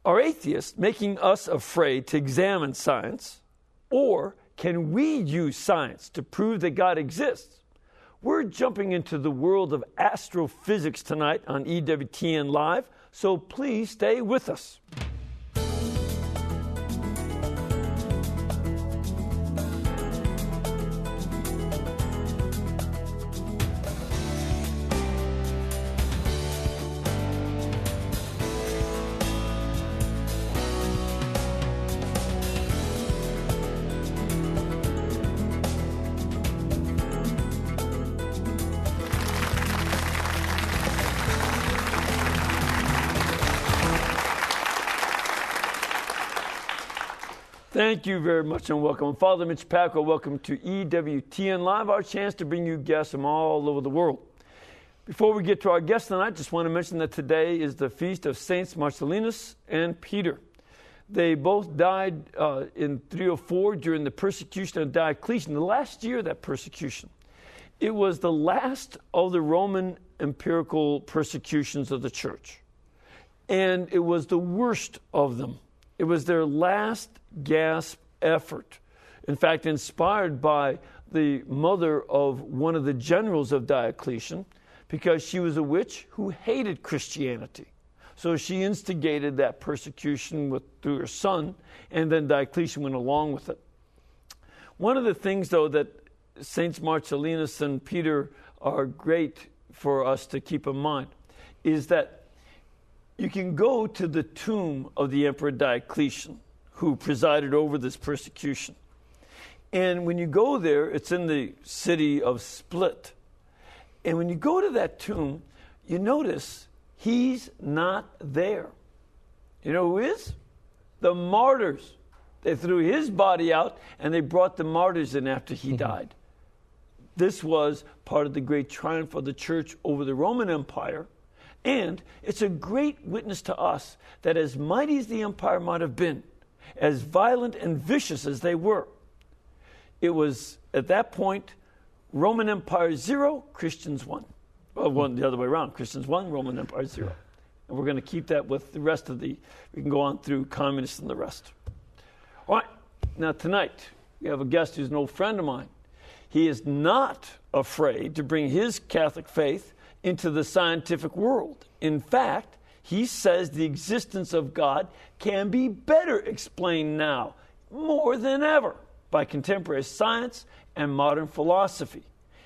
Are atheists making us afraid to examine science, or can we use science to prove that God exists? We're jumping into the world of astrophysics tonight on EWTN Live, so please stay with us. Thank you very much and welcome. Father Mitch Pacwa, welcome to EWTN Live, our chance to bring you guests from all over the world. Before we get to our guests tonight, I just want to mention that today is the feast of Saints Marcellinus and Peter. They both died in 304 during the persecution of Diocletian, the last year of that persecution. It was the last of the Roman empirical persecutions of the church, and it was the worst of them. It was their last gasp effort. In fact, inspired by the mother of one of the generals of Diocletian, because she was a witch who hated Christianity. So she instigated that persecution through her son, and then Diocletian went along with it. One of the things, though, that Saints Marcellinus and Peter are great for us to keep in mind is that you can go to the tomb of the Emperor Diocletian, who presided over this persecution. And when you go there, it's in the city of Split. And when you go to that tomb, you notice he's not there. You know who is? The martyrs. They threw his body out, and they brought the martyrs in after he died. This was part of the great triumph of the church over the Roman Empire. And it's a great witness to us that as mighty as the empire might have been, as violent and vicious as they were, it was at that point Roman Empire 0, Christians 1. Well, the other way around, Christians 1, Roman Empire 0. And we're going to keep that with the rest of we can go on through communists and the rest. All right, now tonight we have a guest who's an old friend of mine. He is not afraid to bring his Catholic faith into the scientific world. In fact, he says the existence of God can be better explained now, more than ever, by contemporary science and modern philosophy.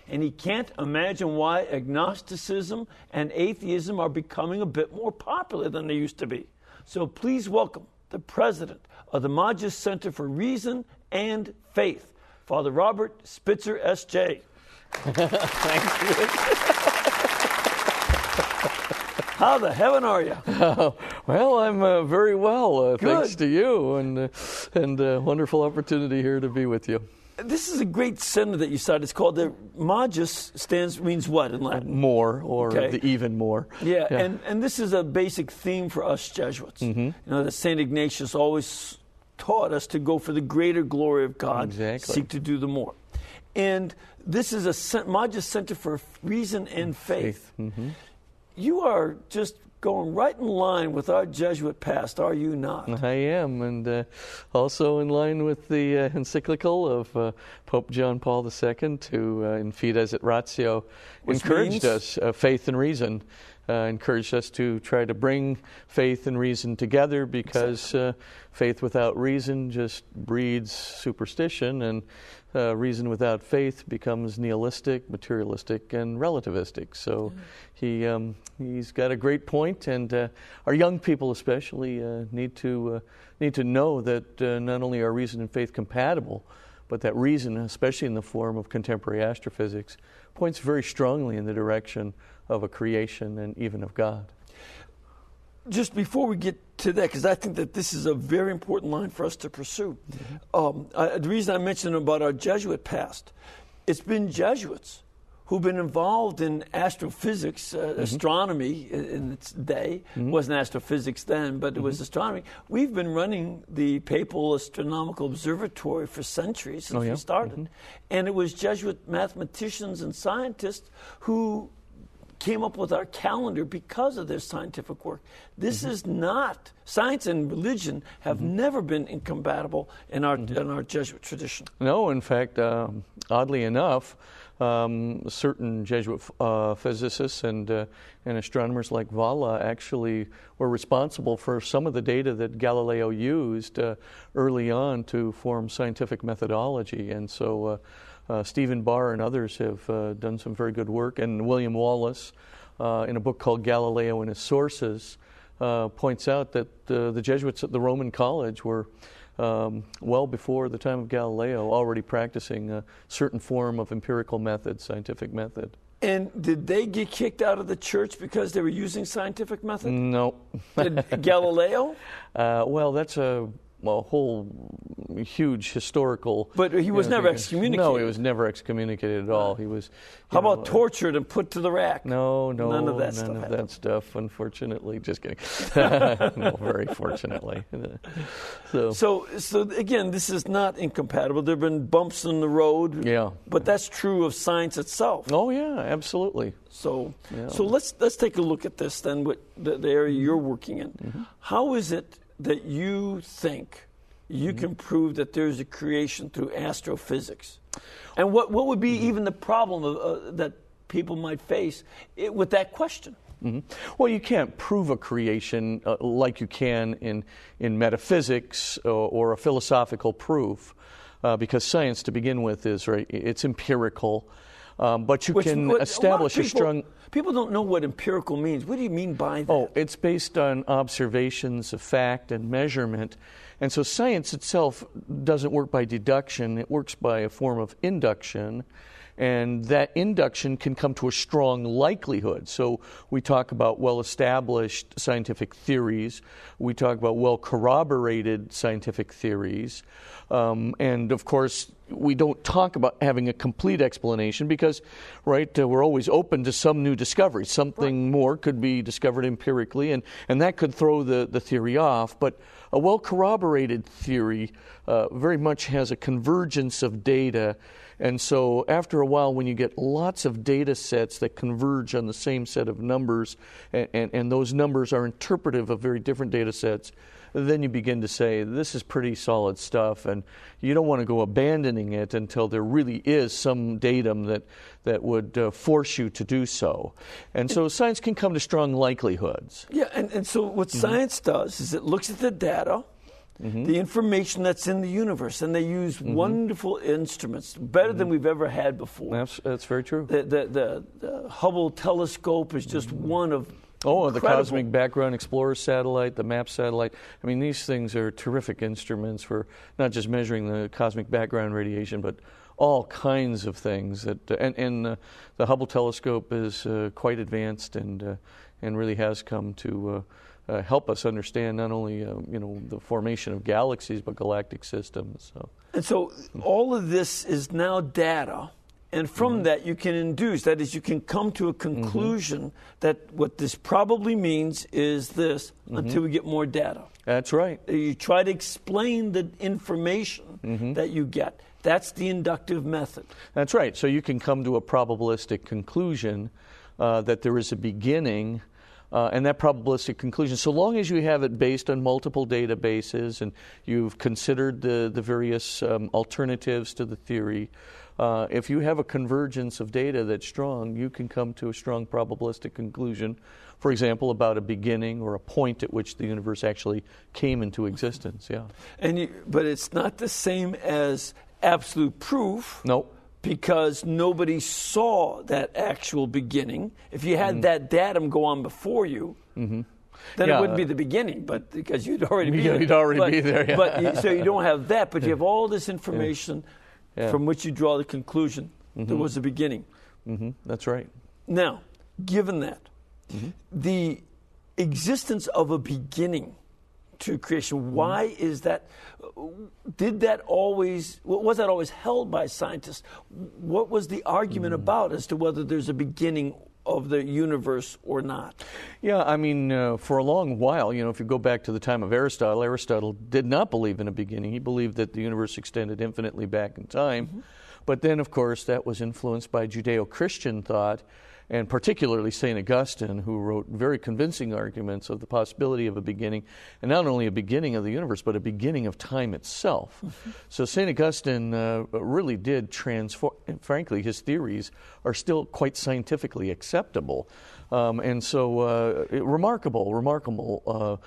And he can't imagine why agnosticism and atheism are becoming a bit more popular than they used to be. So please welcome the president of the Magis Center for Reason and Faith, Father Robert Spitzer, S.J. Thank you. How the heaven are you? Well, I'm very well, thanks to you, and wonderful opportunity here to be with you. This is a great center that you started. It's called the Magis. Means what in Latin? More, or the even more. Yeah. And this is a basic theme for us Jesuits. Mm-hmm. You know, that St. Ignatius always taught us to go for the greater glory of God, exactly. Seek to do the more. And this is a Magis Center for Reason and Faith. Mm-hmm. You are just going right in line with our Jesuit past, are you not? I am, and also in line with the encyclical of Pope John Paul II, who in Fides et Ratio encouraged us, faith and reason, encouraged us to try to bring faith and reason together, because faith without reason just breeds superstition, and reason without faith becomes nihilistic, materialistic, and relativistic. So he's got a great point, and our young people especially need to know that not only are reason and faith compatible, but that reason, especially in the form of contemporary astrophysics, points very strongly in the direction of a creation and even of God. Just before we get to that, because I think that this is a very important line for us to pursue. Mm-hmm. The reason I mentioned about our Jesuit past, it's been Jesuits who've been involved in astrophysics, astronomy in its day. Mm-hmm. It wasn't astrophysics then, but it was astronomy. We've been running the Papal Astronomical Observatory for centuries since we started. Mm-hmm. And it was Jesuit mathematicians and scientists who came up with our calendar because of their scientific work. This is not, science and religion have never been incompatible in our Jesuit tradition. No, in fact, oddly enough, certain Jesuit physicists and astronomers like Valla actually were responsible for some of the data that Galileo used early on to form scientific methodology. And so Stephen Barr and others have done some very good work. And William Wallace, in a book called Galileo and His Sources, points out that the Jesuits at the Roman College were well before the time of Galileo, already practicing a certain form of empirical method, scientific method. And did they get kicked out of the church because they were using scientific method? No. Did Galileo? Well, that's a whole huge historical... But he was never excommunicated. No, he was never excommunicated at all. He was... How about tortured and put to the rack? No, none of that stuff, unfortunately. Just kidding. No, very fortunately. So again, this is not incompatible. There have been bumps in the road. Yeah. But that's true of science itself. Oh, yeah, absolutely. So let's take a look at this then, with the area you're working in. How is it that you think you can prove that there's a creation through astrophysics? And what would be even the problem that people might face with that question? Well, you can't prove a creation like you can in metaphysics or a philosophical proof, because science, to begin with, is it's empirical. But you can establish a strong... People don't know what empirical means. What do you mean by that? Oh, it's based on observations of fact and measurement. And so science itself doesn't work by deduction. It works by a form of induction. And that induction can come to a strong likelihood. So we talk about well-established scientific theories. We talk about well-corroborated scientific theories. And, of course, we don't talk about having a complete explanation because, we're always open to some new discovery. Something more could be discovered empirically, and that could throw the theory off. But a well-corroborated theory very much has a convergence of data. And so after a while, when you get lots of data sets that converge on the same set of numbers, and those numbers are interpretive of very different data sets, then you begin to say, this is pretty solid stuff, and you don't want to go abandoning it until there really is some datum that would force you to do so. And so science can come to strong likelihoods. Yeah, and so what science does is it looks at the data, the information that's in the universe, and they use wonderful instruments, better than we've ever had before. That's very true. The Hubble telescope is just one of the Cosmic Background Explorer satellite, the MAP satellite. I mean, these things are terrific instruments for not just measuring the cosmic background radiation, but all kinds of things. And the Hubble telescope is quite advanced and really has come to help us understand not only the formation of galaxies but galactic systems. And so all of this is now data. And from that, you can induce, that is, you can come to a conclusion that what this probably means is this until we get more data. That's right. You try to explain the information that you get. That's the inductive method. That's right. So you can come to a probabilistic conclusion that there is a beginning, and that probabilistic conclusion, so long as you have it based on multiple databases and you've considered the various alternatives to the theory, if you have a convergence of data that's strong, you can come to a strong probabilistic conclusion, for example, about a beginning or a point at which the universe actually came into existence. Yeah. But it's not the same as absolute proof. No. Because nobody saw that actual beginning. If you had that datum go on before you, then it wouldn't be the beginning, but because you'd already be there. You'd already be there, yeah. So you don't have that, but you have all this information from which you draw the conclusion there was a beginning. That's right. Now, given that, the existence of a beginning to creation, why is that? Was that always held by scientists? What was the argument about as to whether there's a beginning of the universe or not? Yeah, I mean, for a long while, if you go back to the time of Aristotle did not believe in a beginning. He believed that the universe extended infinitely back in time. But then, of course, that was influenced by Judeo-Christian thought. and particularly St. Augustine, who wrote very convincing arguments of the possibility of a beginning, and not only a beginning of the universe, but a beginning of time itself. So St. Augustine really did transform, frankly, his theories are still quite scientifically acceptable. And so remarkable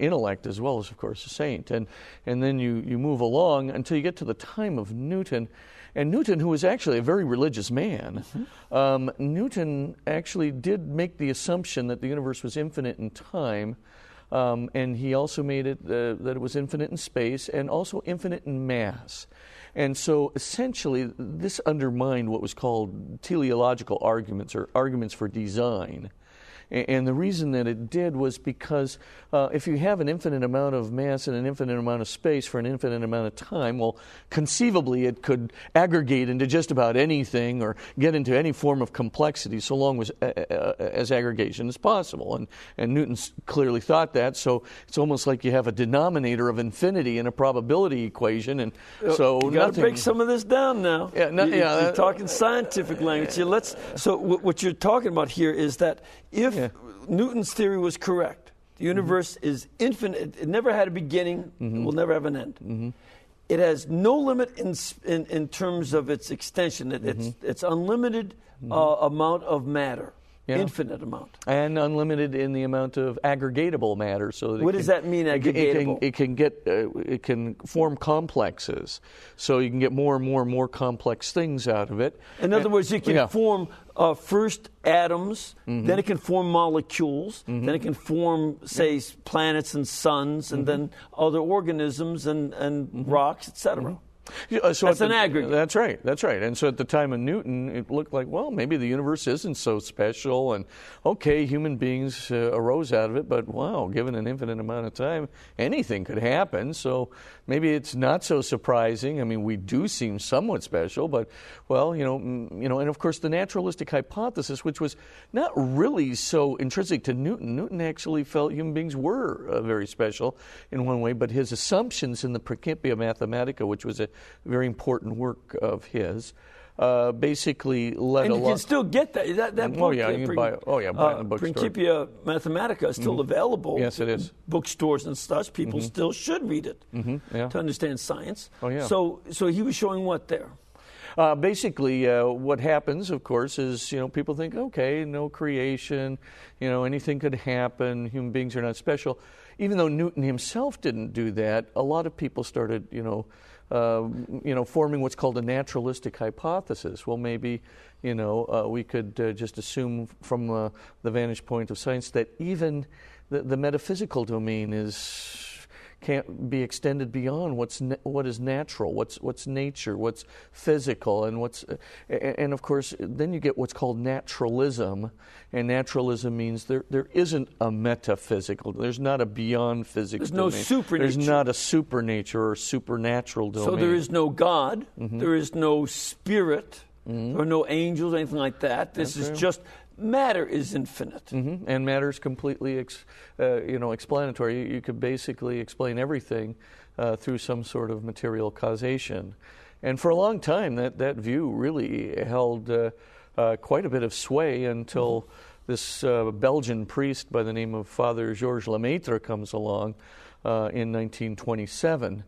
intellect as well as, of course, a saint. And then you move along until you get to the time of Newton. And Newton, who was actually a very religious man, Newton actually did make the assumption that the universe was infinite in time, and he also made it that it was infinite in space and also infinite in mass. And so essentially this undermined what was called teleological arguments, or arguments for design. And the reason that it did was because if you have an infinite amount of mass and an infinite amount of space for an infinite amount of time, well, conceivably it could aggregate into just about anything or get into any form of complexity so long as aggregation is possible. And Newton clearly thought that, so it's almost like you have a denominator of infinity in a probability equation. And so you got to break some of this down now. You're talking scientific language. So what you're talking about here is that if Newton's theory was correct, the universe is infinite. It never had a beginning. It will never have an end. It has no limit in terms of its extension. It's unlimited amount of matter. Infinite amount. And unlimited in the amount of aggregatable matter. So what does that mean, aggregatable? It can form complexes. So you can get more and more and more complex things out of it. In other words, you can form first atoms, then it can form molecules, then it can form, say, planets and suns, and then other organisms and rocks, etc. So that's an aggregate. That's right. And so at the time of Newton, it looked like, well, maybe the universe isn't so special, and okay, human beings arose out of it, but wow, given an infinite amount of time, anything could happen. So maybe it's not so surprising. I mean, we do seem somewhat special, but well, and of course the naturalistic hypothesis, which was not really so intrinsic to Newton. Newton actually felt human beings were very special in one way, but his assumptions in the Principia Mathematica, which was a very important work of his, basically led and you can still get that book. Oh yeah, you can buy it. Oh yeah, buy it in the bookstore. Principia Mathematica is still available. Yes, it is. Bookstores and such. People still should read it to understand science. Oh yeah. So he was showing what there? Basically, what happens, of course, is people think, okay, no creation, anything could happen. Human beings are not special. Even though Newton himself didn't do that, a lot of people started, forming what's called a naturalistic hypothesis. Well, maybe, we could just assume from the vantage point of science that even the metaphysical domain can't be extended beyond what is natural, what's nature, what's physical, and of course then you get what's called naturalism, and naturalism means there isn't a metaphysical, there's not a beyond physics domain. There's no supernature. There's not a supernature or supernatural domain. So there is no God, there is no spirit, or no angels, anything like that. This is just matter is infinite. And matter is completely explanatory. You could basically explain everything through some sort of material causation. And for a long time, that view really held quite a bit of sway until this Belgian priest by the name of Father Georges Lemaitre comes along in 1927.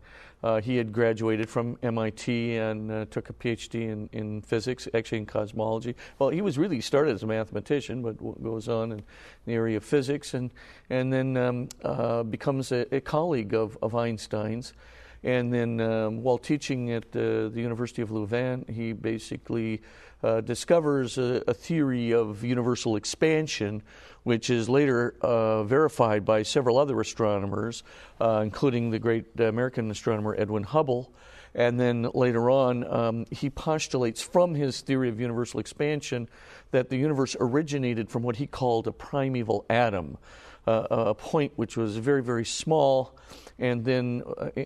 He had graduated from MIT and took a PhD in physics, actually in cosmology. Well, he started as a mathematician, but goes on in the area of physics, and then becomes a colleague of Einstein's. And then while teaching at the University of Louvain, he basically discovers a theory of universal expansion, which is later verified by several other astronomers, including the great American astronomer Edwin Hubble. And then later on, he postulates from his theory of universal expansion that the universe originated from what he called a primeval atom, a point which was very, very small, and then,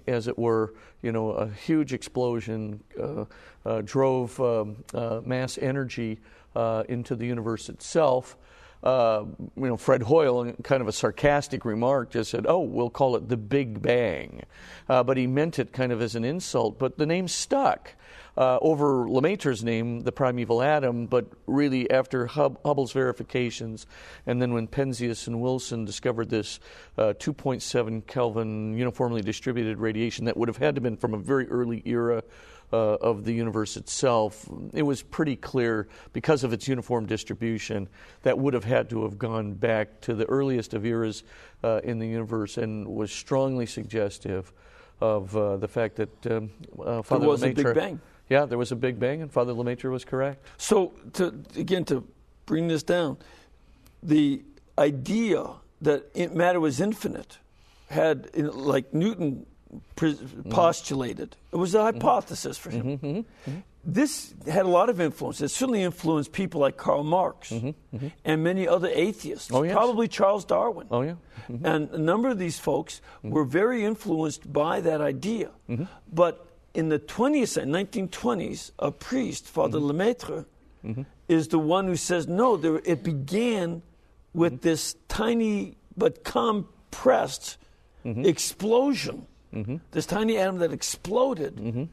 as it were, a huge explosion drove mass energy into the universe itself. Fred Hoyle, in kind of a sarcastic remark, just said, "Oh, we'll call it the Big Bang," but he meant it kind of as an insult. But the name stuck over Lemaitre's name, the primeval atom. But really, after Hubble's verifications, and then when Penzias and Wilson discovered this 2.7 Kelvin uniformly distributed radiation that would have had to have been from a very early era of the universe itself, it was pretty clear, because of its uniform distribution, that would have had to have gone back to the earliest of eras in the universe, and was strongly suggestive of the fact that Father there was Lemaitre, a Big Bang. Yeah, there was a Big Bang, and Father Lemaitre was correct. So, to bring this down, the idea that matter was infinite had, like Newton postulated, it was a hypothesis for him. This had a lot of influence. It certainly influenced people like Karl Marx and many other atheists, probably Charles Darwin. And a number of these folks were very influenced by that idea. But in the 20th century, 1920s, a priest, Father Lemaitre, is the one who says, no, it began with this tiny but compressed explosion. This tiny atom that exploded,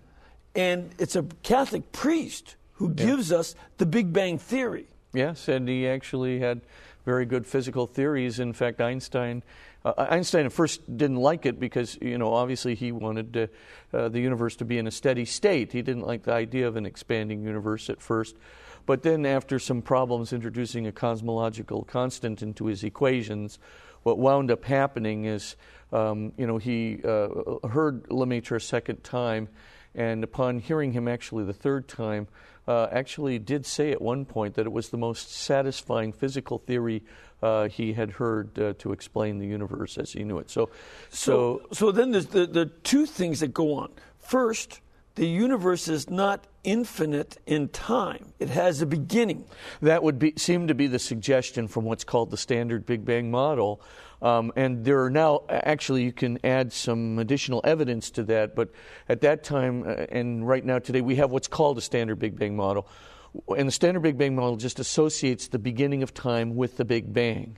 and it's a Catholic priest who gives us the Big Bang theory. Yes, and he actually had very good physical theories. In fact, Einstein at first didn't like it because, obviously he wanted the universe to be in a steady state. He didn't like the idea of an expanding universe at first. But then after some problems introducing a cosmological constant into his equations, what wound up happening is, he heard Lemaitre a second time, and upon hearing him actually the third time, actually did say at one point that it was the most satisfying physical theory he had heard to explain the universe as he knew it. So then there's the two things that go on. First, the universe is not infinite in time. It has a beginning. That would seem to be the suggestion from what's called the standard Big Bang model. And there are now, actually, you can add some additional evidence to that, but at that time, and right now today, we have what's called a standard Big Bang model. And the standard Big Bang model just associates the beginning of time with the Big Bang.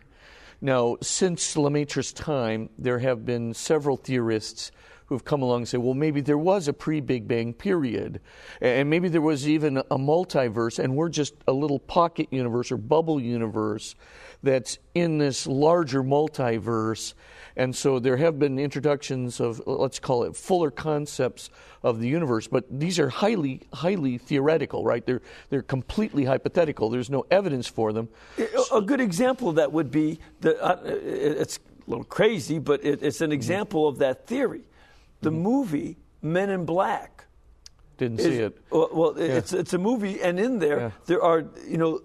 Now, since Lemaitre's time, there have been several theorists who've come along and say, well, maybe there was a pre-Big Bang period, and maybe there was even a multiverse, and we're just a little pocket universe or bubble universe that's in this larger multiverse. And so there have been introductions of, let's call it, fuller concepts of the universe, but these are highly, highly theoretical, right? They're completely hypothetical. There's no evidence for them. A good example of that would be, it's a little crazy, but it's an example of that theory. The movie Men in Black. Didn't see it. Well, it's a movie, and in there there are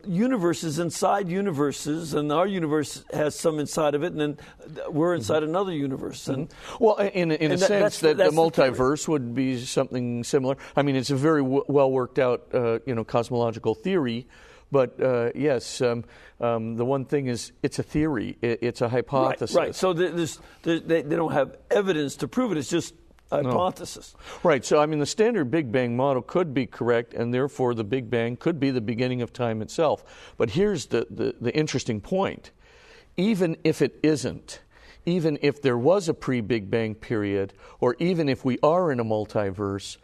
universes inside universes, and our universe has some inside of it, and then we're inside another universe. And well, in a sense, that the multiverse would be something similar. I mean, it's a very well worked out cosmological theory. But yes, the one thing is it's a theory. It's a hypothesis. Right. So they don't have evidence to prove it. It's just a hypothesis. Right. So, I mean, the standard Big Bang model could be correct, and therefore the Big Bang could be the beginning of time itself. But here's the interesting point. Even if it isn't, even if there was a pre-Big Bang period, or even if we are in a multiverse,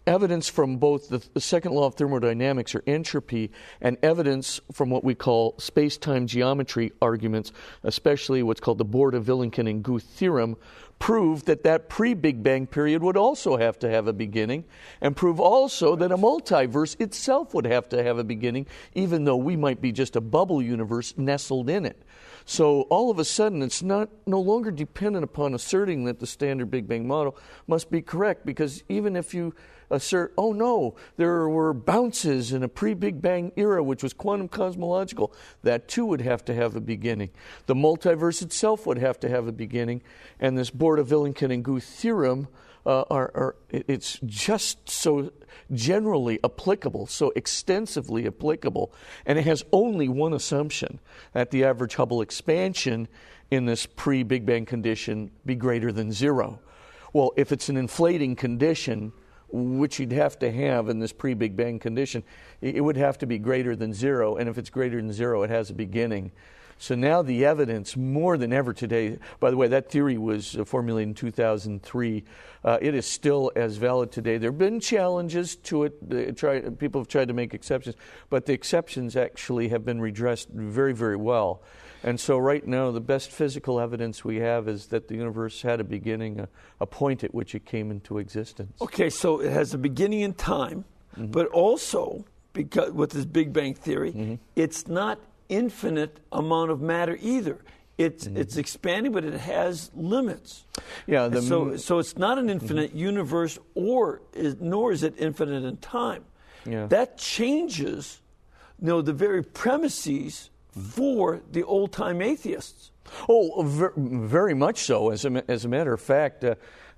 evidence from both the second law of thermodynamics, or entropy, and evidence from what we call space-time geometry arguments, especially what's called the Borda-Vilenkin and Guth theorem, prove that pre-Big Bang period would also have to have a beginning, and prove also that a multiverse itself would have to have a beginning, even though we might be just a bubble universe nestled in it. So all of a sudden, it's no longer dependent upon asserting that the standard Big Bang model must be correct, because even if you assert, oh no, there were bounces in a pre-Big Bang era, which was quantum cosmological, that too would have to have a beginning. The multiverse itself would have to have a beginning, and this Borda-Vilenkin and Guth theorem it's just so generally applicable, so extensively applicable, and it has only one assumption, that the average Hubble expansion in this pre-Big Bang condition be greater than zero. Well, if it's an inflating condition, which you'd have to have in this pre-Big Bang condition, it would have to be greater than zero. And if it's greater than zero, it has a beginning. So now the evidence, more than ever today, by the way, that theory was formulated in 2003. It is still as valid today. There have been challenges to it. People have tried to make exceptions, but the exceptions actually have been redressed very, very well. And so right now, the best physical evidence we have is that the universe had a beginning, a point at which it came into existence. Okay, so it has a beginning in time, but also, because with this Big Bang theory, it's not infinite amount of matter either. It's expanding, but it has limits. Yeah. So it's not an infinite universe, nor is it infinite in time. Yeah. That changes, the very premises for the old-time atheists. Oh, very much so. As a matter of fact,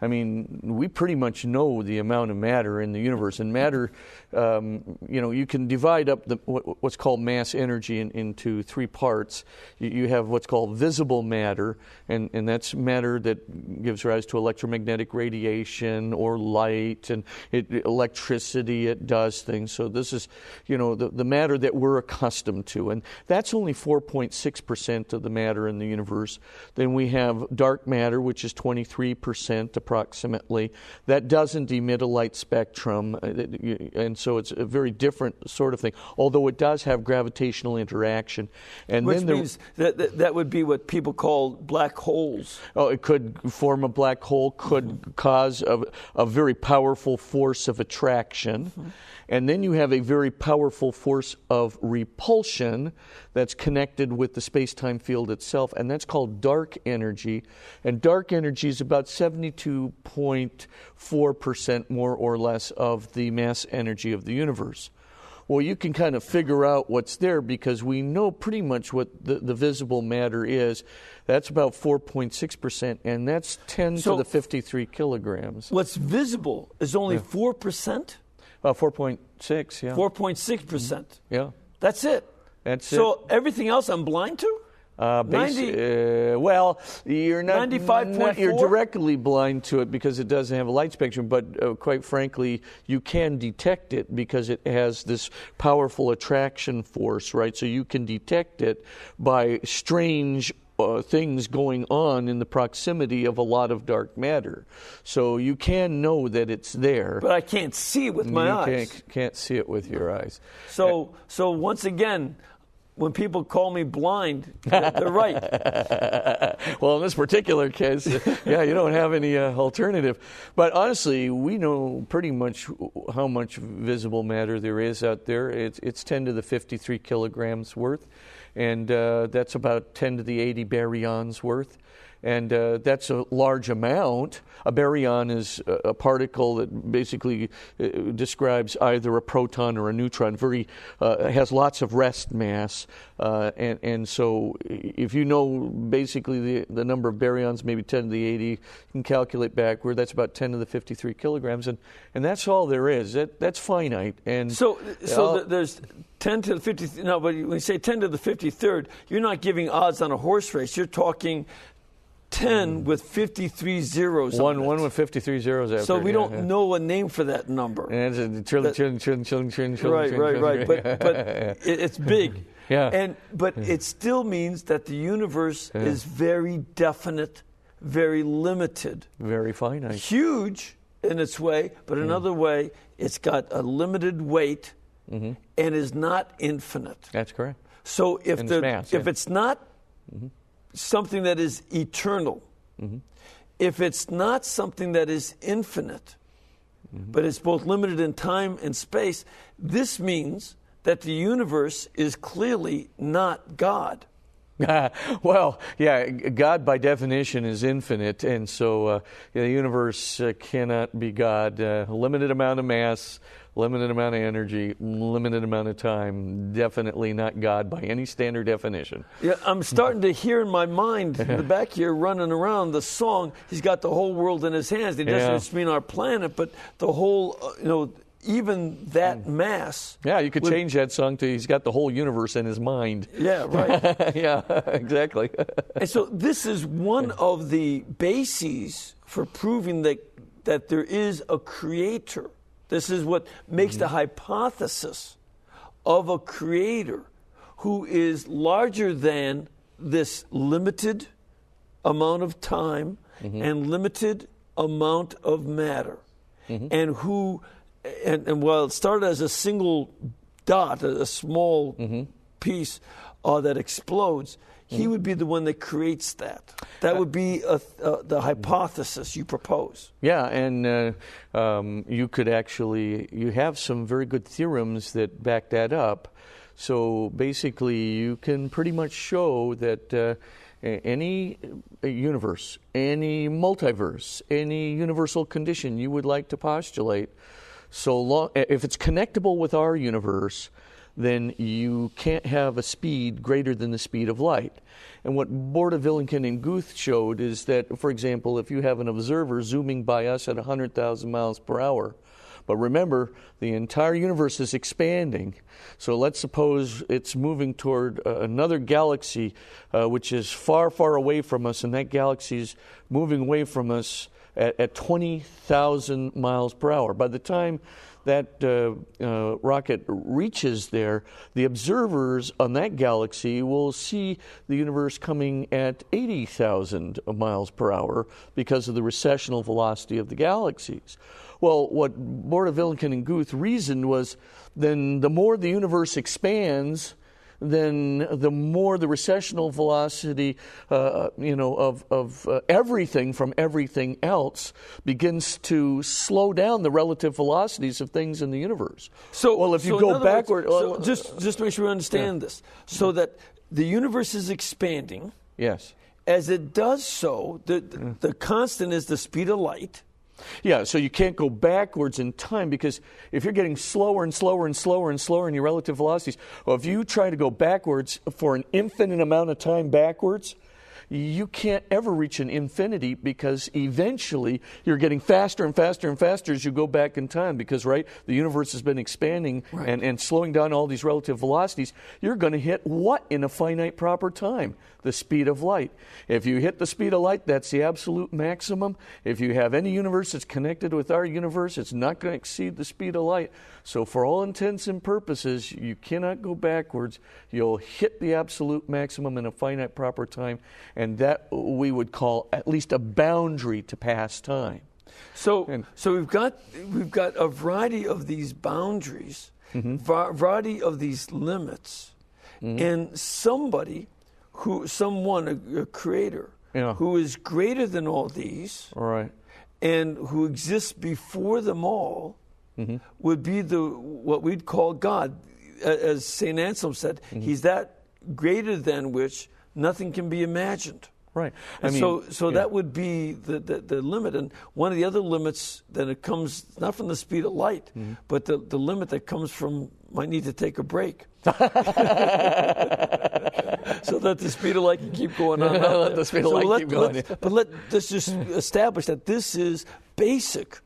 we pretty much know the amount of matter in the universe. And matter, you can divide up what's called mass energy into three parts. You have what's called visible matter, and that's matter that gives rise to electromagnetic radiation or light and electricity. It does things. So this is, the matter that we're accustomed to. And that's only 4.6% of the matter in the universe. Then we have dark matter, which is 23% approximately. That doesn't emit a light spectrum, and so it's a very different sort of thing, although it does have gravitational interaction. And which means that would be what people call black holes. Oh, it could form a black hole, could cause a very powerful force of attraction. And then you have a very powerful force of repulsion that's connected with the space-time field itself, and that's called dark energy. And dark energy is about 72.4% more or less of the mass energy of the universe. Well, you can kind of figure out what's there because we know pretty much what the visible matter is. That's about 4.6%, and that's 10 to the 53 kilograms. What's visible is only 4%? 4.6, yeah. 4.6%. Yeah. That's it. So everything else I'm blind to? Well, you're not 95.4? You're directly blind to it because it doesn't have a light spectrum, but quite frankly, you can detect it because it has this powerful attraction force, right? So you can detect it by strange things going on in the proximity of a lot of dark matter. So you can know that it's there. But I can't see it with my eyes. You can't see it with your eyes. So once again, when people call me blind, they're right. Well, in this particular case, you don't have any alternative. But honestly, we know pretty much how much visible matter there is out there. It's 10 to the 53 kilograms worth, and that's about 10 to the 80 baryons worth. And that's a large amount. A baryon is a particle that basically describes either a proton or a neutron. Has lots of rest mass, and so if you know basically the number of baryons, maybe 10 to the 80, you can calculate backward. That's about 10 to the 53 kilograms, and that's all there is. That's finite. And so there's 10 to the 50. No, but when you say 10 to the 53rd, you're not giving odds on a horse race. You're talking 10 with 53 zeros on it. One with 53 zeros after. So we don't know a name for that number. And it's a trillion. Right. But it's big. Yeah. But it still means that the universe is very definite, very limited. Very finite. Huge in its way, but another way, it's got a limited weight and is not infinite. That's correct. So if it's not something that is eternal, if it's not something that is infinite, but it's both limited in time and space, this means that the universe is clearly not God. Well, God by definition is infinite, and so the universe cannot be God. Limited amount of mass, limited amount of energy, limited amount of time, definitely not God by any standard definition. Yeah, I'm starting to hear in my mind, in the back here, running around the song, he's got the whole world in his hands. It doesn't just mean our planet, but the whole, even that mass. Yeah, you could change that song to he's got the whole universe in his mind. Yeah, right. Yeah, exactly. And so this is one of the bases for proving that there is a creator. This is what makes the hypothesis of a creator who is larger than this limited amount of time and limited amount of matter, and who, and while it started as a single dot, a small piece that explodes, he would be the one that creates that. That would be the hypothesis you propose. Yeah, and you could actually, you have some very good theorems that back that up. So basically, you can pretty much show that any universe, any multiverse, any universal condition you would like to postulate, so long, if it's connectable with our universe, then you can't have a speed greater than the speed of light. And what Bordevillingen and Guth showed is that, for example, if you have an observer zooming by us at 100,000 miles per hour, but remember, the entire universe is expanding. So let's suppose it's moving toward another galaxy which is far, far away from us, and that galaxy is moving away from us at 20,000 miles per hour. By the time that rocket reaches there, the observers on that galaxy will see the universe coming at 80,000 miles per hour because of the recessional velocity of the galaxies. Well, what Bordevillingen and Guth reasoned was, then the more the universe expands, then the more the recessional velocity, of everything from everything else begins to slow down the relative velocities of things in the universe. So, well, if you go backward, just to make sure we understand this, so that the universe is expanding. Yes. As it does so, the constant is the speed of light. Yeah, so you can't go backwards in time, because if you're getting slower and slower and slower and slower in your relative velocities, well, if you try to go backwards for an infinite amount of time backwards, you can't ever reach an infinity, because eventually you're getting faster and faster and faster as you go back in time, because, right, the universe has been expanding and slowing down all these relative velocities. You're going to hit what in a finite proper time? The speed of light. If you hit the speed of light, that's the absolute maximum. If you have any universe that's connected with our universe, it's not going to exceed the speed of light. So for all intents and purposes, you cannot go backwards. You'll hit the absolute maximum in a finite proper time, and that we would call at least a boundary to past time. So we've got a variety of these boundaries, variety of these limits, and someone, a creator, who is greater than all these, and who exists before them all, would be what we'd call God. As St. Anselm said, he's that greater than which nothing can be imagined. Right. So that would be the limit. And one of the other limits that it comes not from the speed of light, but the limit that comes from might need to take a break. So that the speed of light can keep going on. Let the speed of light keep going. Let's just establish that this is basic,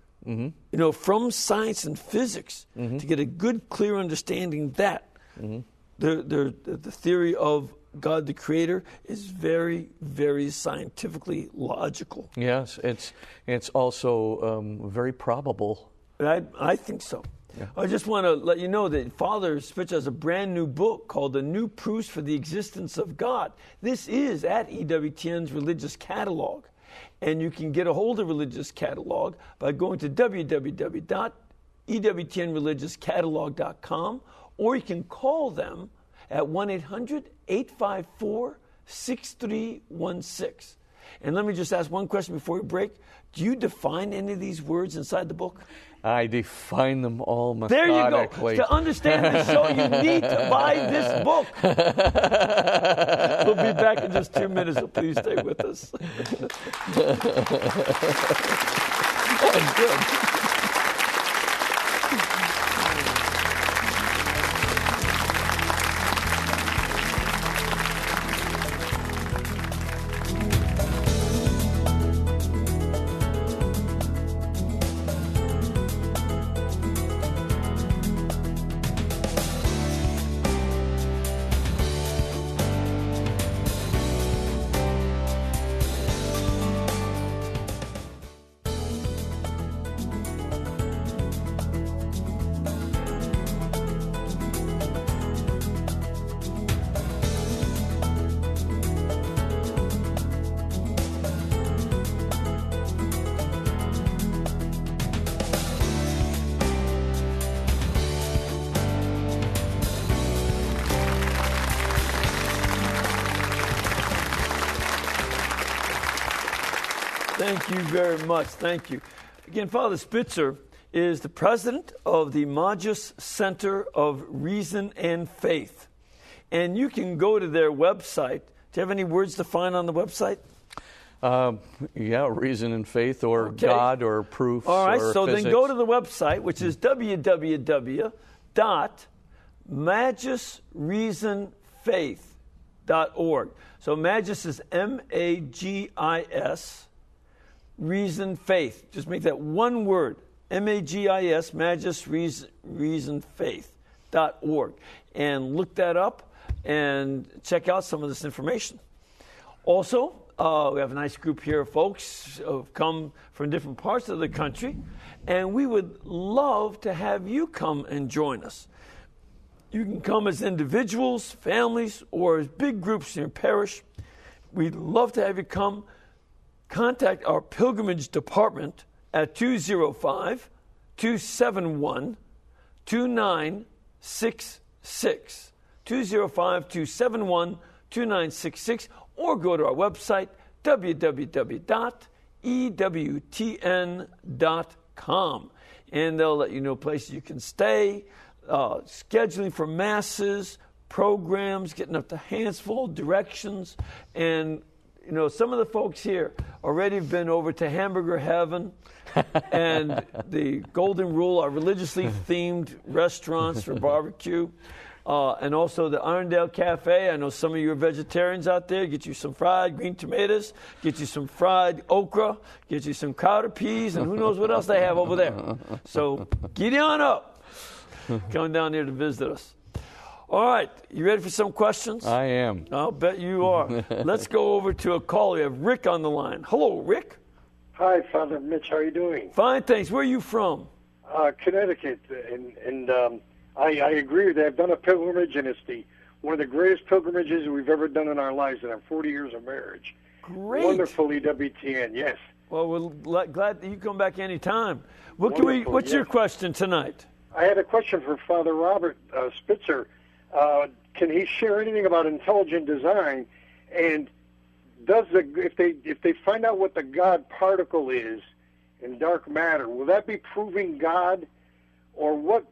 from science and physics, to get a good, clear understanding that the theory of God the Creator is very, very scientifically logical. Yes, it's also very probable. I think so. Yeah. I just want to let you know that Father Spitzer has a brand new book called The New Proofs for the Existence of God. This is at EWTN's Religious Catalog. And you can get a hold of Religious Catalog by going to www.ewtnreligiouscatalog.com, or you can call them at 1-800-854-6316. And let me just ask one question before we break. Do you define any of these words inside the book? I define them all methodically. There you go. To understand the show, you need to buy this book. We'll be back in just 2 minutes, so please stay with us. That's good. Thank you very much. Thank you. Again, Father Spitzer is the president of the Magis Center of Reason and Faith. And you can go to their website. Do you have any words to find on the website? Yeah, reason and faith, or God, or proof. All right, or so physics. then go to the website, which is www.magisreasonfaith.org. So Magis is M-A-G-I-S, Reason Faith. Just make that one word, M-A-G-I-S, Magis Reason Faith.org. And look that up and check out some of this information. Also, we have a nice group here of folks who have come from different parts of the country, and we would love to have you come and join us. You can come as individuals, families, or as big groups in your parish. We'd love to have you come. Contact our pilgrimage department at 205-271-2966, 205-271-2966, or go to our website, www.ewtn.com. And they'll let you know places you can stay, scheduling for masses, programs, getting up to hands full, directions. And, you know, some of the folks here already have been over to Hamburger Heaven and the Golden Rule, our religiously themed restaurants for barbecue. And also the Irondale Cafe. I know some of you are vegetarians out there. Get you some fried green tomatoes, get you some fried okra, get you some crowder peas, and who knows what else they have over there. So get on up. Come down here to visit us. All right, you ready for some questions? I am. I'll bet you are. Let's go over to a call. We have Rick on the line. Hello, Rick. Hi, Father Mitch. How are you doing? Fine, thanks. Where are you from? Connecticut, and I agree with that. I've done a pilgrimage, and it's one of the greatest pilgrimages we've ever done in our lives, and I'm 40 years of marriage. Great. Wonderful EWTN, yes. Well, we're glad that you come back anytime. What's your question tonight? I had a question for Father Robert Spitzer. Can he share anything about intelligent design? And if they find out what the God particle is in dark matter, will that be proving God, or what?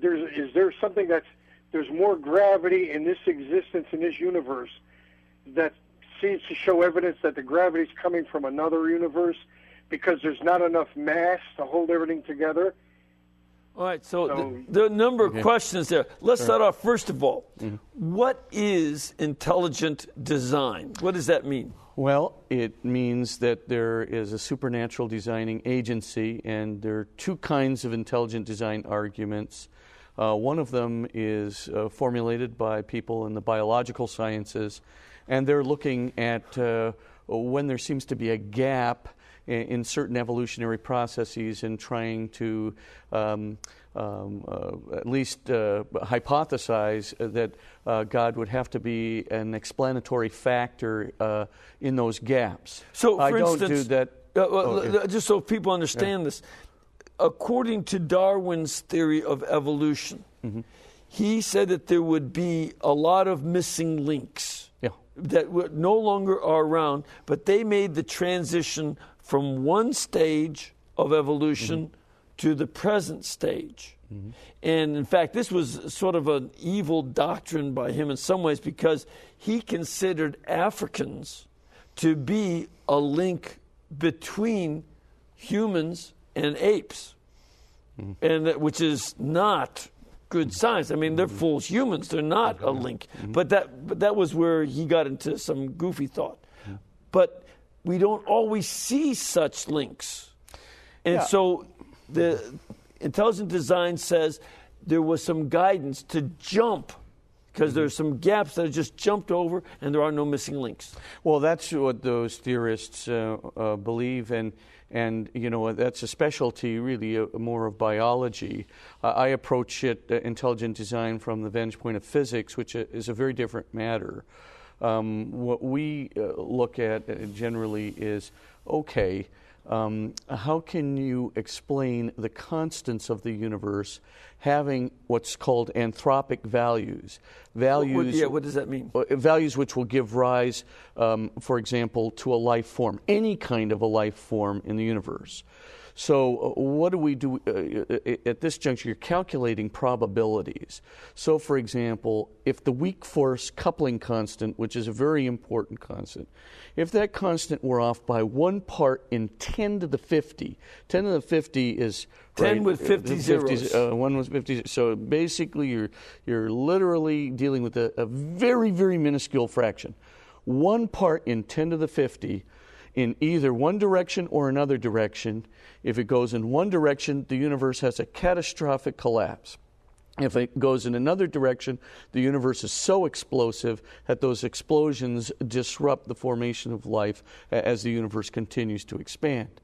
Is there something there's more gravity in this existence, in this universe, that seems to show evidence that the gravity is coming from another universe because there's not enough mass to hold everything together? All right, so there are a number of questions there. Let's start off, first of all, what is intelligent design? What does that mean? Well, it means that there is a supernatural designing agency, and there are two kinds of intelligent design arguments. One of them is formulated by people in the biological sciences, and they're looking at when there seems to be a gap in certain evolutionary processes and trying to at least hypothesize that God would have to be an explanatory factor in those gaps. So, for instance, do that. Just so people understand this, according to Darwin's theory of evolution, he said that there would be a lot of missing links that no longer are around, but they made the transition from one stage of evolution to the present stage. And in fact, this was sort of an evil doctrine by him in some ways, because he considered Africans to be a link between humans and apes, and which is not good science. I mean, they're full humans; they're not a link. But that was where he got into some goofy thought. But we don't always see such links, and so the intelligent design says there was some guidance to jump, because there's some gaps that are just jumped over, and there are no missing links. Well, that's what those theorists believe, and you know, that's a specialty, really, more of biology. I approach it, intelligent design, from the vantage point of physics, which is a very different matter. What we look at generally is, how can you explain the constants of the universe having what's called anthropic values. Values. What does that mean? Values which will give rise, for example, to a life form, any kind of a life form in the universe. So what do we do at this juncture? You're calculating probabilities. So, for example, if the weak force coupling constant, which is a very important constant, if that constant were off by 1 part in 10 to the 50, 10 to the 50 is 10 with 50 zeros. 1 with 50. So basically, you're literally dealing with a very, very minuscule fraction. 1 part in 10 to the 50 in either one direction or another direction. If it goes in one direction, the universe has a catastrophic collapse. If it goes in another direction, the universe is so explosive that those explosions disrupt the formation of life as the universe continues to expand.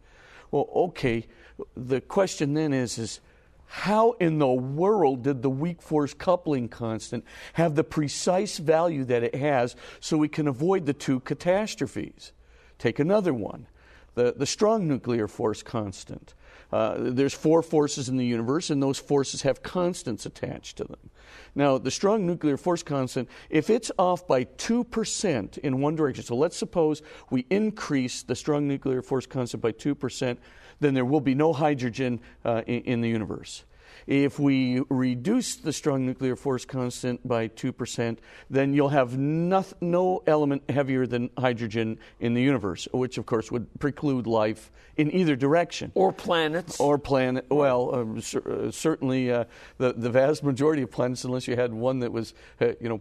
Well, okay, the question then is how in the world did the weak force coupling constant have the precise value that it has so we can avoid the 2 catastrophes? Take another one, the strong nuclear force constant. There's 4 forces in the universe, and those forces have constants attached to them. Now, the strong nuclear force constant, if it's off by 2% in one direction, so let's suppose we increase the strong nuclear force constant by 2%, then there will be no hydrogen in the universe. If we reduce the strong nuclear force constant by 2%, then you'll have no element heavier than hydrogen in the universe, which of course would preclude life in either direction. Or planets. Well, certainly the vast majority of planets, unless you had one that was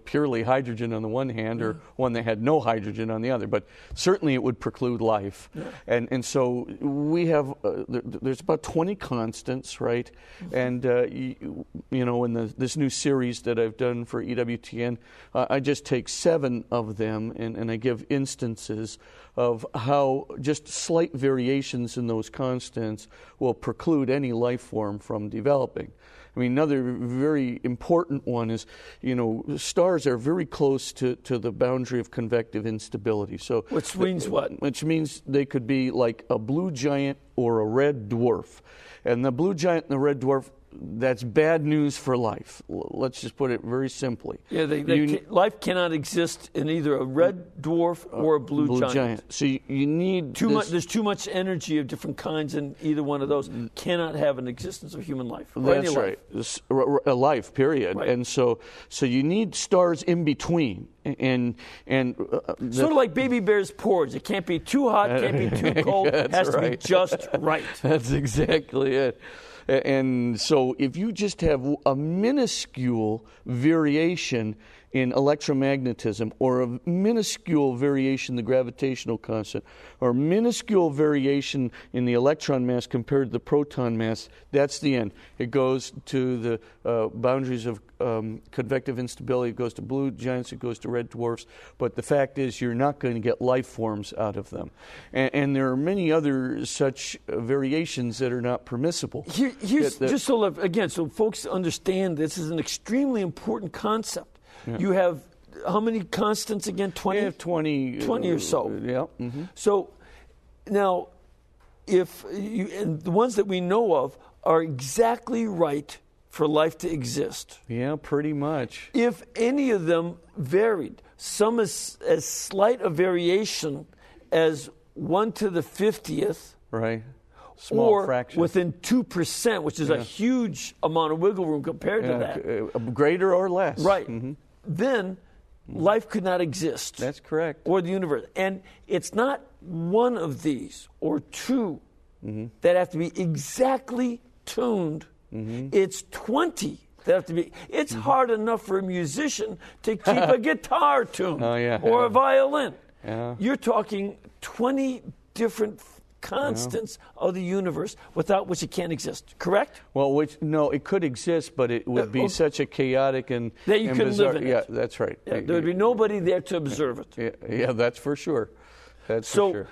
purely hydrogen on the one hand or one that had no hydrogen on the other. But certainly it would preclude life. Yeah. And so we have, there's about 20 constants, right? And in this new series that I've done for EWTN, I just take 7 of them and I give instances of how just slight variations in those constants will preclude any life form from developing. I mean, another very important one is, stars are very close to the boundary of convective instability. So, which means what? Which means they could be like a blue giant or a red dwarf. And the blue giant and the red dwarf, that's bad news for life. Let's just put it very simply. Yeah, life cannot exist in either a red dwarf or a blue giant. So you need there's too much energy of different kinds in either one of those. Cannot have an existence of human life. That's right. A life, period. Right. And so you need stars in between. And sort of like baby bear's porridge. It can't be too hot, can't be too cold. It has to be just right. That's exactly it. And so if you just have a minuscule variation in electromagnetism or a minuscule variation in the gravitational constant or a minuscule variation in the electron mass compared to the proton mass, that's the end. It goes to the boundaries of convective instability. It goes to blue giants. It goes to red dwarfs. But the fact is you're not going to get life forms out of them. And there are many other such variations that are not permissible. So folks understand this is an extremely important concept. Yeah. You have how many constants again? 20? We have 20 or so. Yeah. Mm-hmm. So now, and the ones that we know of are exactly right for life to exist. Yeah, pretty much. If any of them varied, some as slight a variation as 1 to the 50th. Right. Small fraction. Within 2%, which is a huge amount of wiggle room compared to that. Greater or less. Right. Mm-hmm. Then life could not exist. That's correct. Or the universe. And it's not one of these or 2 that have to be exactly tuned. Mm-hmm. It's 20 that have to be. It's hard enough for a musician to keep a guitar tuned or a violin. Yeah. You're talking 20 different constants of the universe without which it can't exist, correct? Well, no, it could exist, but it would be such a chaotic and that you couldn't bizarre, live in it. Yeah, that's right. Yeah, there would be nobody there to observe it. Yeah, that's for sure. That's for sure.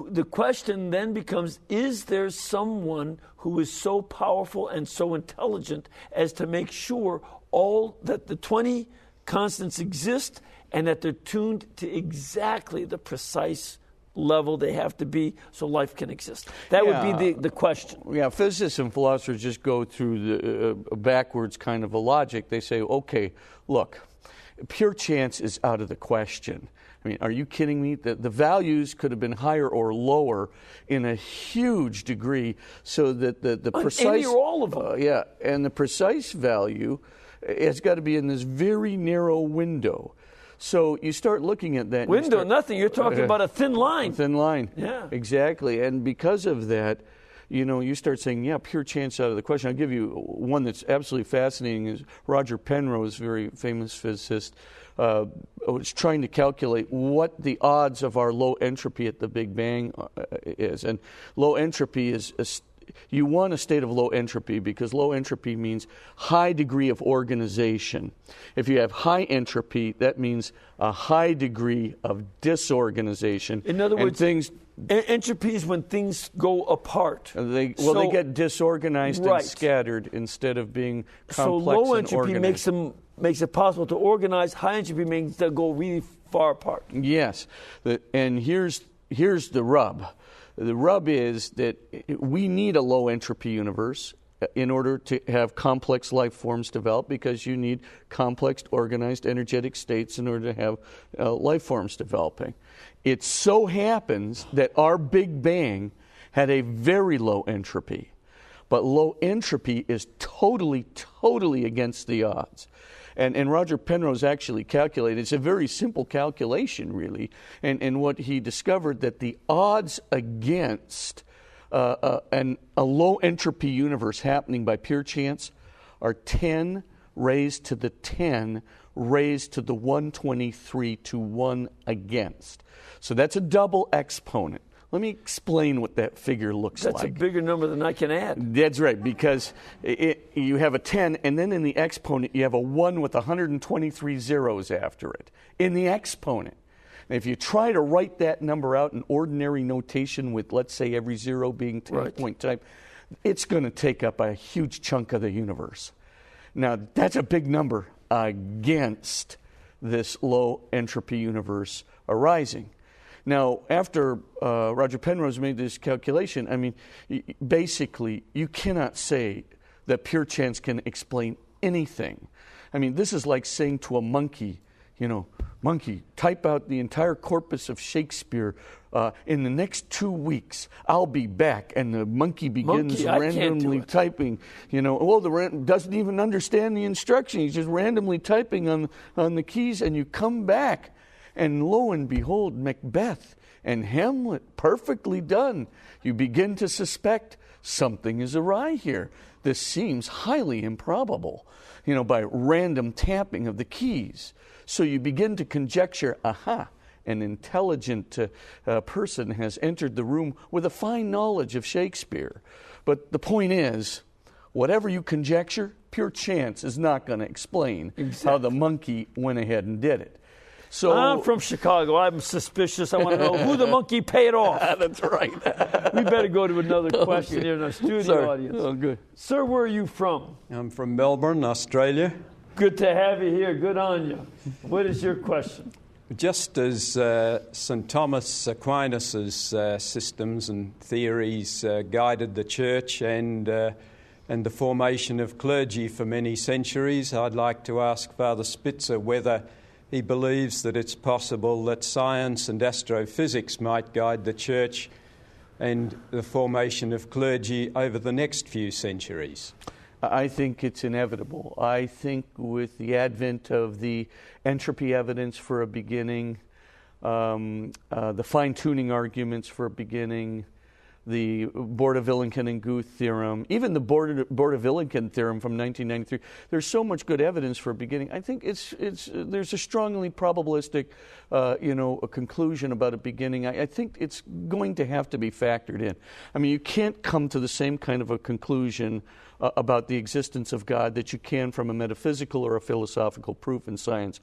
The question then becomes, is there someone who is so powerful and so intelligent as to make sure that the 20 constants exist and that they're tuned to exactly the precise level they have to be so life can exist? That would be the question. Yeah, physicists and philosophers just go through the backwards kind of a logic. They say, okay, look, pure chance is out of the question. I mean, are you kidding me? The values could have been higher or lower in a huge degree, so that the precise... Any or all of them. And the precise value has got to be in this very narrow window. So you start looking at that. Nothing. You're talking about a thin line. A thin line. Yeah. Exactly. And because of that, you start saying, pure chance out of the question. I'll give you one that's absolutely fascinating. Is Roger Penrose, very famous physicist, was trying to calculate what the odds of our low entropy at the Big Bang is. And low entropy is you want a state of low entropy because low entropy means high degree of organization. If you have high entropy, that means a high degree of disorganization. In other words, entropy is when things go apart. They get disorganized and scattered instead of being complex and organized. So low entropy makes it possible to organize. High entropy makes them go really far apart. Yes, and here's the rub. The rub is that we need a low entropy universe in order to have complex life forms develop, because you need complex, organized, energetic states in order to have life forms developing. It so happens that our Big Bang had a very low entropy, but low entropy is totally against the odds. And Roger Penrose actually calculated, it's a very simple calculation really, and what he discovered that the odds against a low entropy universe happening by pure chance are 10 raised to the 10 raised to the 123 to 1 against. So that's a double exponent. Let me explain what that figure looks like. That's a bigger number than I can add. That's right, because you have a 10, and then in the exponent you have a 1 with 123 zeros after it. In the exponent. And if you try to write that number out in ordinary notation with, let's say, every zero being 10-point type, it's going to take up a huge chunk of the universe. Now, that's a big number against this low entropy universe arising. Now, after Roger Penrose made this calculation, I mean, basically, you cannot say that pure chance can explain anything. I mean, this is like saying to a monkey, monkey, type out the entire corpus of Shakespeare. In the next 2 weeks, I'll be back. And the monkey begins randomly typing. Doesn't even understand the instruction. He's just randomly typing on the keys, and you come back. And lo and behold, Macbeth and Hamlet, perfectly done. You begin to suspect something is awry here. This seems highly improbable, by random tapping of the keys. So you begin to conjecture, an intelligent person has entered the room with a fine knowledge of Shakespeare. But the point is, whatever you conjecture, pure chance is not going to explain how the monkey went ahead and did it. So, I'm from Chicago. I'm suspicious. I want to know who the monkey paid off. That's right. We better go to another question here in our studio audience. Oh, good. Sir, where are you from? I'm from Melbourne, Australia. Good to have you here. Good on you. What is your question? Just as St. Thomas Aquinas' systems and theories guided the church and the formation of clergy for many centuries, I'd like to ask Father Spitzer whether he believes that it's possible that science and astrophysics might guide the church and the formation of clergy over the next few centuries. I think it's inevitable. I think with the advent of the entropy evidence for a beginning, the fine-tuning arguments for a beginning, the Borda-Vilenkin and Guth theorem, even the Borda-Vilenkin theorem from 1993. There's so much good evidence for a beginning. I think there's a strongly probabilistic, a conclusion about a beginning. I think it's going to have to be factored in. I mean, you can't come to the same kind of a conclusion about the existence of God that you can from a metaphysical or a philosophical proof in science.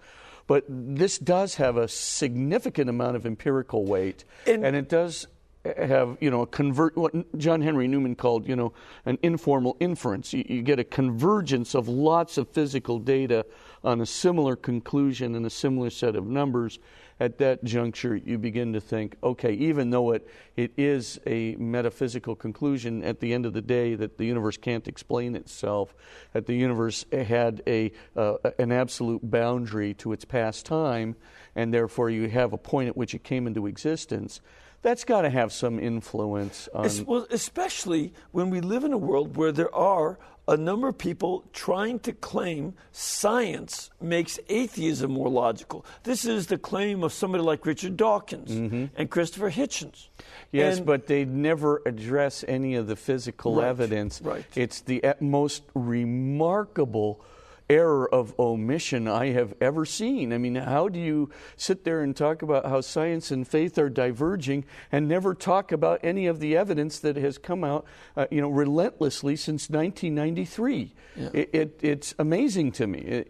But this does have a significant amount of empirical weight, and it does have, what John Henry Newman called, an informal inference. You get a convergence of lots of physical data on a similar conclusion and a similar set of numbers. At that juncture, you begin to think, okay, even though it is a metaphysical conclusion at the end of the day that the universe can't explain itself, that the universe had an absolute boundary to its past time, and therefore you have a point at which it came into existence, that's got to have some influence on... Well, especially when we live in a world where there are a number of people trying to claim science makes atheism more logical. This is the claim of somebody like Richard Dawkins and Christopher Hitchens. Yes, but they never address any of the physical evidence. Right. It's the most remarkable error of omission I have ever seen. I mean, how do you sit there and talk about how science and faith are diverging and never talk about any of the evidence that has come out, relentlessly since 1993? Yeah. It's amazing to me.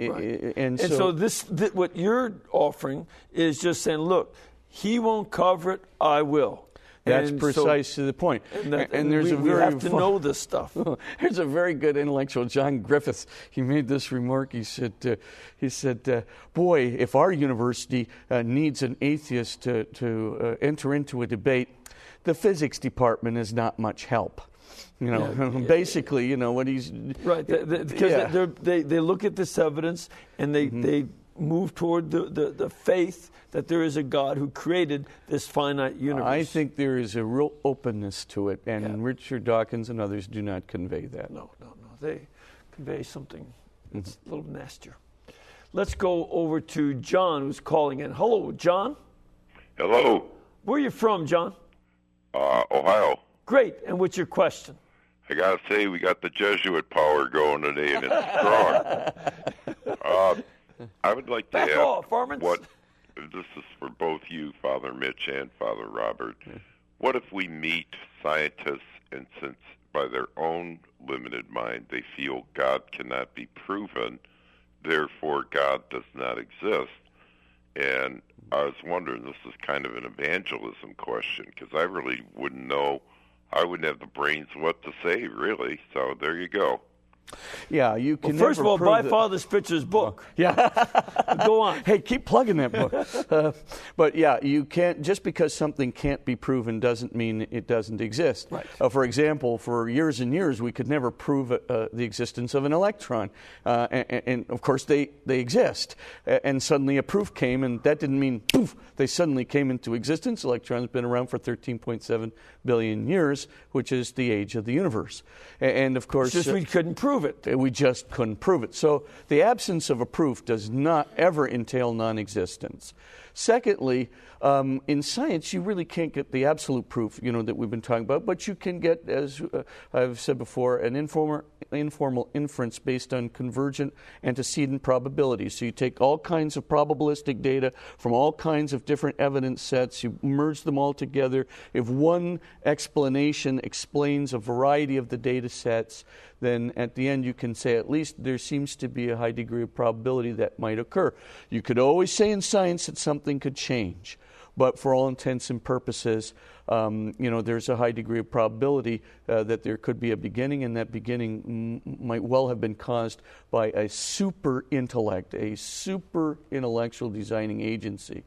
And so what you're offering is just saying, look, he won't cover it, I will. That's precisely the point. And there's we have to know this stuff. There's a very good intellectual, John Griffith. He made this remark. He said, boy, if our university needs an atheist to enter into a debate, the physics department is not much help. Basically, what he's... Right, because they look at this evidence and they move toward the faith that there is a God who created this finite universe. I think there is a real openness to it, and Richard Dawkins and others do not convey that. No. They convey something that's a little nastier. Let's go over to John, who's calling in. Hello, John. Hello. Where are you from, John? Ohio. Great. And what's your question? I got to say, we got the Jesuit power going today, and it's strong. I would like to ask what... This is for both you, Father Mitch, and Father Robert. What if we meet scientists, and since by their own limited mind they feel God cannot be proven, therefore God does not exist? And I was wondering, this is kind of an evangelism question, because I really wouldn't know, I wouldn't have the brains what to say, really. So there you go. Yeah, you can. Well, first of all, buy Father Spitzer's book. Yeah, go on. Hey, keep plugging that book. But yeah, you can't. Just because something can't be proven doesn't mean it doesn't exist. Right. For example, for years and years, we could never prove the existence of an electron, and of course they exist. And suddenly a proof came, and that didn't mean poof. They suddenly came into existence. Electrons have been around for 13.7 billion years, which is the age of the universe. And of course, it's just we couldn't prove it. We just couldn't prove it. So the absence of a proof does not ever entail non-existence. Secondly, in science, you really can't get the absolute proof, that we've been talking about, but you can get, as I've said before, an informal inference based on convergent antecedent probabilities. So you take all kinds of probabilistic data from all kinds of different evidence sets, you merge them all together. If one explanation explains a variety of the data sets, then at the end you can say at least there seems to be a high degree of probability that might occur. You could always say in science that something could change, but for all intents and purposes, there's a high degree of probability that there could be a beginning, and that beginning might well have been caused by a super intellect, a super intellectual designing agency.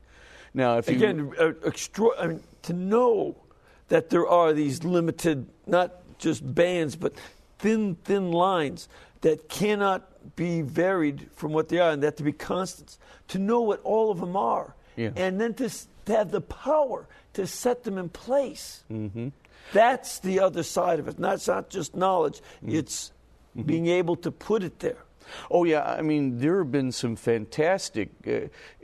Now, if to know that there are these limited, not just bands, but thin lines that cannot be varied from what they are, and that to be constants. To know what all of them are, and then to have the power to set them in place. Mm-hmm. That's the other side of it. It's not just knowledge; it's being able to put it there. Oh, yeah. I mean, there have been some fantastic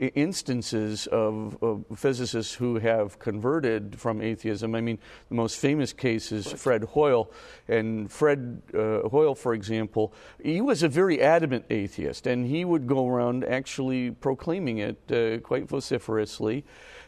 instances of physicists who have converted from atheism. I mean, the most famous case is Fred Hoyle. And Fred Hoyle, for example, he was a very adamant atheist, and he would go around actually proclaiming it quite vociferously.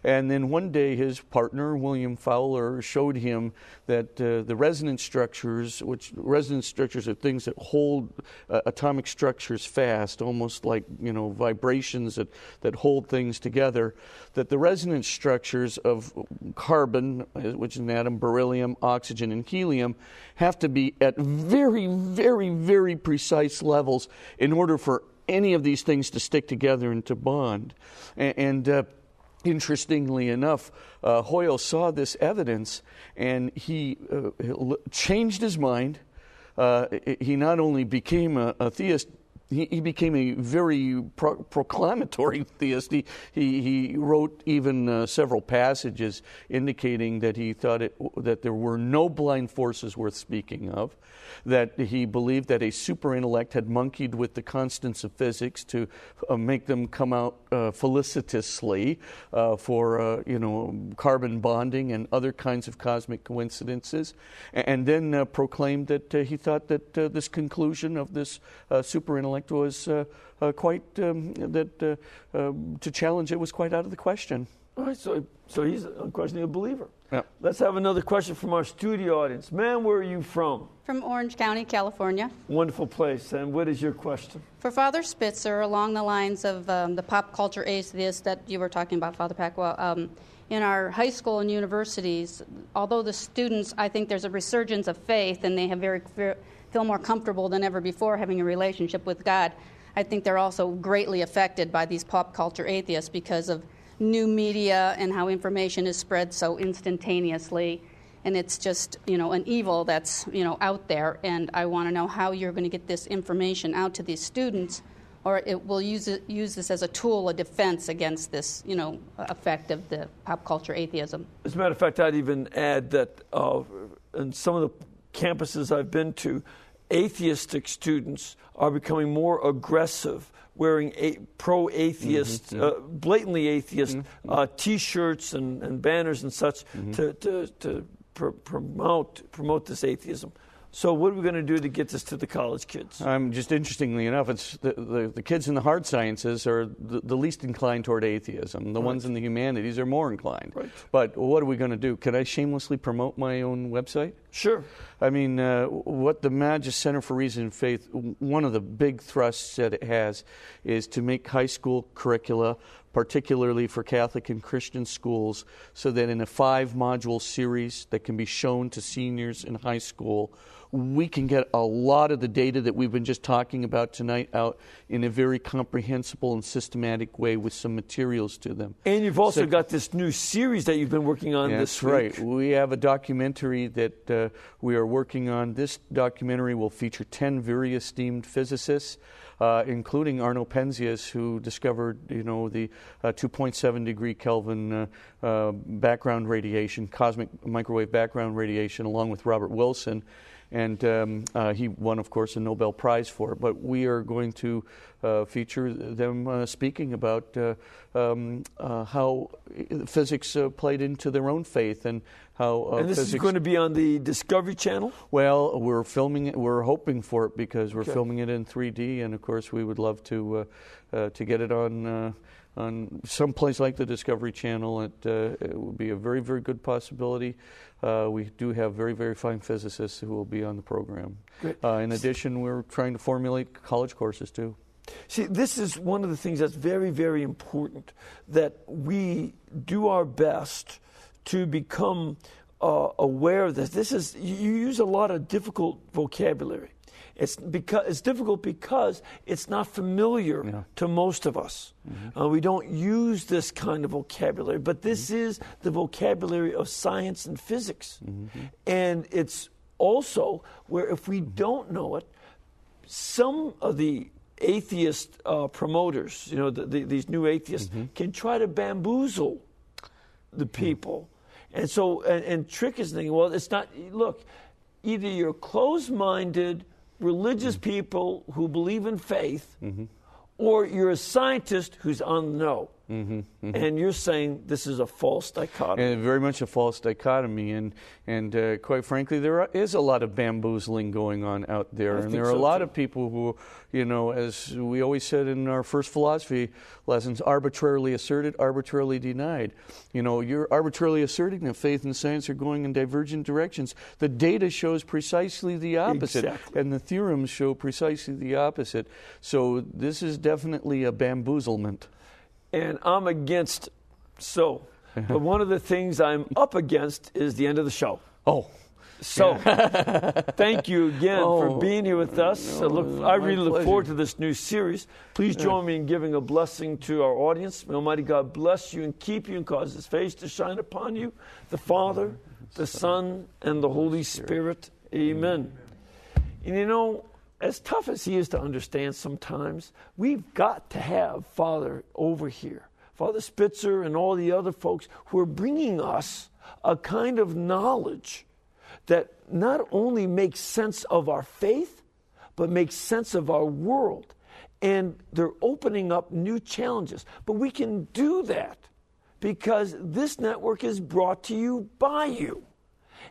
And then one day his partner, William Fowler, showed him that the resonance structures are things that hold atomic structures structures fast, almost like, vibrations that hold things together, that the resonance structures of carbon, which is an atom, beryllium, oxygen, and helium, have to be at very, very, very precise levels in order for any of these things to stick together and to bond. And interestingly enough, Hoyle saw this evidence, and he changed his mind. He not only became a theist, he became a very proclamatory theist. He wrote even several passages indicating that he thought that there were no blind forces worth speaking of, that he believed that a super intellect had monkeyed with the constants of physics to make them come out felicitously for carbon bonding and other kinds of cosmic coincidences, and then proclaimed that he thought that this conclusion of this super intellect was quite to challenge it was quite out of the question. All right, so he's unquestionably a believer. Yeah. Let's have another question from our studio audience. Ma'am, where are you from? From Orange County, California. Wonderful place. And what is your question? For Father Spitzer, along the lines of the pop culture atheist that you were talking about, Father Pacwa, in our high school and universities, although the students, I think there's a resurgence of faith and they have feel more comfortable than ever before having a relationship with God, I think they're also greatly affected by these pop culture atheists because of new media and how information is spread so instantaneously, and it's just an evil that's out there. And I want to know how you're going to get this information out to these students, or it will use this as a tool, a defense against this effect of the pop culture atheism. As a matter of fact, I'd even add that in some of the campuses I've been to, atheistic students are becoming more aggressive, wearing pro-atheist, blatantly atheist T-shirts and banners and such to promote this atheism. So what are we going to do to get this to the college kids? Just interestingly enough, it's the kids in the hard sciences are the least inclined toward atheism. The ones in the humanities are more inclined. Right. But what are we going to do? Can I shamelessly promote my own website? Sure. I mean, what the Magis Center for Reason and Faith, one of the big thrusts that it has is to make high school curricula, particularly for Catholic and Christian schools, so that in a 5-module series that can be shown to seniors in high school, we can get a lot of the data that we've been just talking about tonight out in a very comprehensible and systematic way with some materials to them. And you've also got this new series that you've been working on this week. That's right. We have a documentary that we are working on. This documentary will feature 10 very esteemed physicists, including Arno Penzias, who discovered, the 2.7 degree Kelvin background radiation, cosmic microwave background radiation, along with Robert Wilson. And he won, of course, a Nobel Prize for it. But we are going to feature them speaking about how physics played into their own faith and how and this is going to be on the Discovery Channel? Well, we're filming it. We're hoping for it because we're filming it in 3D, and of course, we would love to get it on some place like the Discovery Channel. It would be a very, very good possibility. We do have very, very fine physicists who will be on the program. In addition, we're trying to formulate college courses too. See, this is one of the things that's very, very important, that we do our best to become aware of this. You use a lot of difficult vocabulary. It's difficult because it's not familiar to most of us. We don't use this kind of vocabulary, but this is the vocabulary of science and physics. And it's also where if we don't know it, some of the atheist promoters, these new atheists, can try to bamboozle the people. And so, and trick is thinking, well, it's not, look, either you're closed-minded, religious people who believe in faith, or you're a scientist who's on the know. And you're saying this is a false dichotomy. And very much a false dichotomy. And quite frankly, there is a lot of bamboozling going on out there. And there are a lot of people who, you know, as we always said in our first philosophy lessons, arbitrarily asserted, arbitrarily denied. You know, you're arbitrarily asserting that faith and science are going in divergent directions. The data shows precisely the opposite. Exactly. And the theorems show precisely the opposite. So this is definitely a bamboozlement. And I'm against but one of the things I'm up against is the end of the show. Oh. So, thank you again for being here with us. I really look forward to this new series. Please join me in giving a blessing to our audience. May Almighty God bless you and keep you and cause His face to shine upon you, the Father, the Son, and the Holy Spirit. Amen. And you know, as tough as he is to understand sometimes, we've got to have Father over here, Father Spitzer and all the other folks who are bringing us a kind of knowledge that not only makes sense of our faith, but makes sense of our world. And they're opening up new challenges. But we can do that because this network is brought to you by you,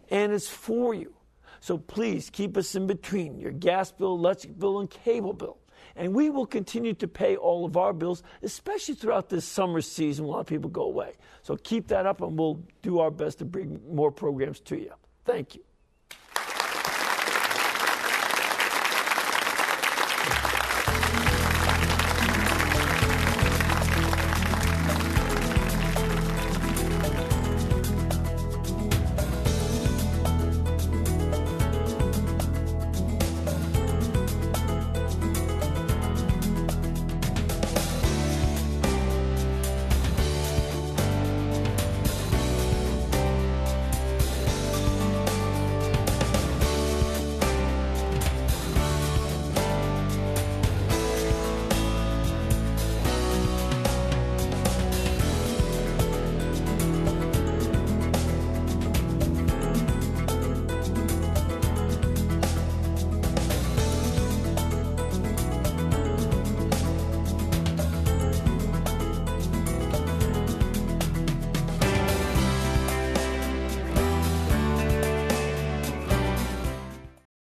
and it's for you. So please keep us in between your gas bill, electric bill, and cable bill. And we will continue to pay all of our bills, especially throughout this summer season when a lot of people go away. So keep that up, and we'll do our best to bring more programs to you. Thank you.